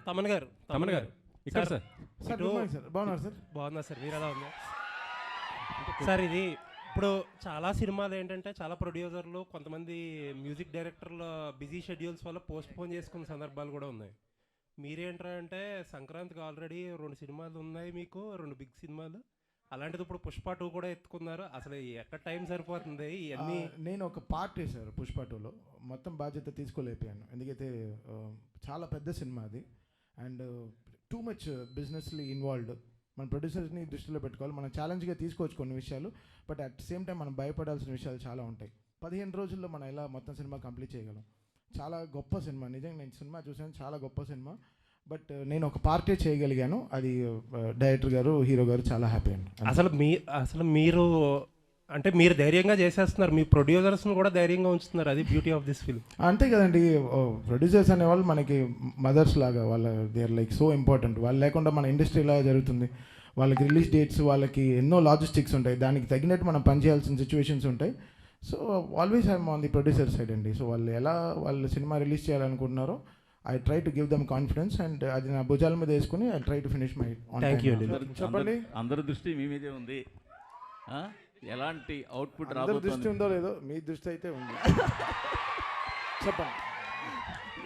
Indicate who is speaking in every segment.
Speaker 1: తమన్ గారు
Speaker 2: ఇక్కడ sir.
Speaker 3: Sir good morning sir. బాగున్నారు సార్?
Speaker 1: బాగున్నా సార్, మీరు ఎలా ఉన్నారు సార్? ఇది ఇప్పుడు చాలా సినిమాలు ఏంటంటే చాలా ప్రొడ్యూసర్లు కొంతమంది మ్యూజిక్ డైరెక్టర్ల బిజీ షెడ్యూల్స్ వల్ల పోస్ట్ పోన్ చేసుకున్న సందర్భాలు కూడా ఉన్నాయి. మీరేంట్రా అంటే సంక్రాంతికి ఆల్రెడీ 2 సినిమాలు ఉన్నాయి, మీకు 2 బిగ్ సినిమాలు. అలాంటిది ఇప్పుడు పుష్ప 2 కూడా ఎత్తుకున్నారు. అసలు ఎక్కడ టైం సరిపోతుంది ఇవన్నీ?
Speaker 3: నేను ఒక పార్ట్ చేశారు పుష్ప 2లో, మొత్తం బాధ్యత తీసుకోలేకపోయాను. ఎందుకైతే చాలా పెద్ద సినిమా అది అండ్ టూ మచ్ బిజినెస్లీ ఇన్వాల్వ్డ్. మన ప్రొడ్యూసర్స్ని దృష్టిలో పెట్టుకోవాలి. మనం ఛాలెంజ్గా తీసుకోవచ్చు కొన్ని విషయాలు, బట్ అట్ సేమ్ టైం మనం భయపడాల్సిన విషయాలు చాలా ఉంటాయి. 15 రోజుల్లో మనం ఎలా మొత్తం సినిమా కంప్లీట్ చేయగలం? చాలా గొప్ప సినిమా, నిజంగా నేను సినిమా చూసాను, చాలా గొప్ప సినిమా. బట్ నేను ఒక పార్టీ చేయగలిగాను, అది డైరెక్టర్ గారు, హీరో గారు చాలా హ్యాపీ అండి.
Speaker 1: అసలు మీరు అంటే మీరు ధైర్యంగా చేసేస్తున్నారు, మీ ప్రొడ్యూసర్స్ని కూడా ధైర్యంగా ఉంచుతున్నారు. అది బ్యూటీ ఆఫ్ దిస్ ఫిల్మ్.
Speaker 3: అంతే కదండి, ప్రొడ్యూసర్స్ అనేవాళ్ళు మనకి మదర్స్ లాగా, వాళ్ళ they are like so important. వాళ్ళు లేకుండా మన ఇండస్ట్రీ ఇలా జరుగుతుంది. వాళ్ళకి రిలీజ్ డేట్స్, వాళ్ళకి ఎన్నో లాజిస్టిక్స్ ఉంటాయి, దానికి తగినట్టు మనం పనిచేయాల్సిన సిచ్యువేషన్స్ ఉంటాయి. So always I'm on the producer side అండి. సో వాళ్ళు ఎలా వాళ్ళు సినిమా రిలీజ్ చేయాలనుకుంటున్నారో I try to give them confidence and అది నా భుజాల మీద వేసుకుని I try to finish my.
Speaker 1: Thank you.
Speaker 2: చెప్పండి. అందరి దృష్టి మీ మీదే ఉంది. ఎలాంటి అవుట్పుట్ రాబోతుంది?
Speaker 3: దృష్టి ఉందో లేదో, మీ దృష్టి అయితే ఉంది. చెప్పండి,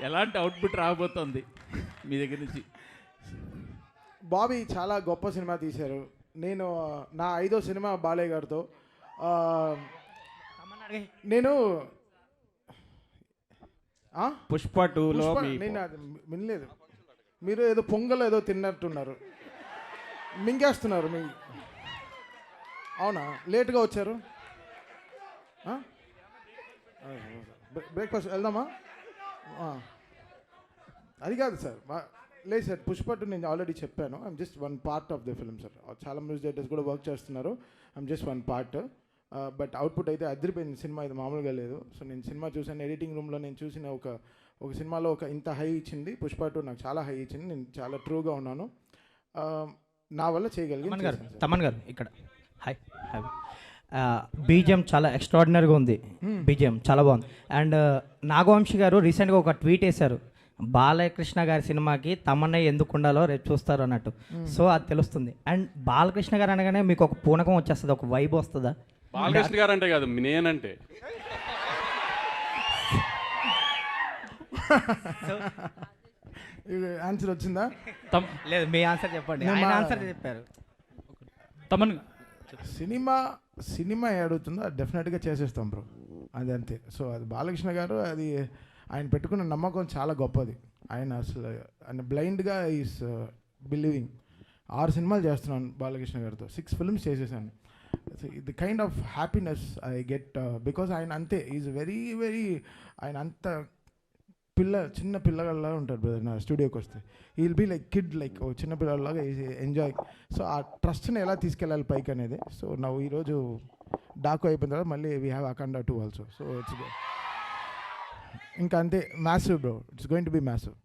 Speaker 2: ఎలాంటి అవుట్పుట్ రాబోతుంది మీ దగ్గర నుంచి?
Speaker 3: బాబీ చాలా గొప్ప సినిమా తీశారు. నేను నా 5వ సినిమా బాలయ్య గారితో. నేను
Speaker 2: పుష్ప 2లో
Speaker 3: నేను అది వినలేదు. మీరు ఏదో పొంగల్ ఏదో తిన్నట్టున్నారు, మింగేస్తున్నారు. మీ అవునా? లేట్గా వచ్చారు. బ్రేక్ఫాస్ట్ వెళ్దామా? అది కాదు సార్, లేదు సార్. పుష్ప 2 నేను ఆల్రెడీ చెప్పాను, I'm just one part of the film sir. చాలా మ్యూజిక్ డైరెక్టర్స్ కూడా వర్క్ చేస్తున్నారు, I'm just one part. But output అయితే అదిరిపోయింది. సినిమా ఇది మామూలుగా లేదు. సో నేను సినిమా చూసాను, ఎడిటింగ్ రూమ్లో నేను చూసిన ఒక సినిమాలో ఒక ఇంత హై ఇచ్చింది పుష్ప 2 నాకు చాలా హై ఇచ్చింది. నేను చాలా ట్రూగా ఉన్నాను, నా వల్ల చేయగలిగాను.
Speaker 4: తమన్ గారు ఇక్కడ హాయ్. బీజిఎం చాలా ఎక్స్ట్రాడినరీగా ఉంది, బీజిఎం చాలా బాగుంది. అండ్ నాగవంశి గారు రీసెంట్గా ఒక ట్వీట్ వేశారు, బాలకృష్ణ గారి సినిమాకి తమన్నయ్య ఎందుకు ఉండాలో రేపు చూస్తారు అన్నట్టు. సో అది తెలుస్తుంది. అండ్ బాలకృష్ణ గారు అనగానే మీకు ఒక పూనకం వచ్చేస్తుంది, ఒక వైబ్ వస్తుందా?
Speaker 5: బాలకృష్ణ గారు అంటే కాదు, నేనంటే.
Speaker 3: ఆన్సర్ వచ్చిందా?
Speaker 4: లేదు, మీ ఆన్సర్ చెప్పండి. ఆయన ఆన్సర్ చెప్పారు.
Speaker 2: తమన్
Speaker 3: సినిమా అడుగుతుందో అది డెఫినెట్గా చేసేస్తాం బ్రో, అది అంతే. సో అది బాలకృష్ణ గారు, అది ఆయన పెట్టుకున్న నమ్మకం చాలా గొప్పది. ఆయన బ్లైండ్గా ఈస్ బిలీవింగ్. 6 సినిమాలు చేస్తున్నాను బాలకృష్ణ గారితో, 6 ఫిల్మ్స్ చేసేసాను. The kind of happiness I get because ఆయన అంతే, ఈజ్ వెరీ వెరీ, ఆయన అంత చిన్న పిల్లగాళ్ళలా ఉంటారు బ్రదర్. నా స్టూడియోకి వస్తే he will be like kid, like ఓ చిన్న పిల్లలాగా ఎంజాయ్. సో ఆ ట్రస్ట్ని ఎలా తీసుకెళ్ళాలి పైకి అనేది. సో నా ఈరోజు డాకు అయిపోయిన తర్వాత మళ్ళీ we have Akhanda 2 also. So it's ఇంకా అంతే, massive bro, it's going to be massive.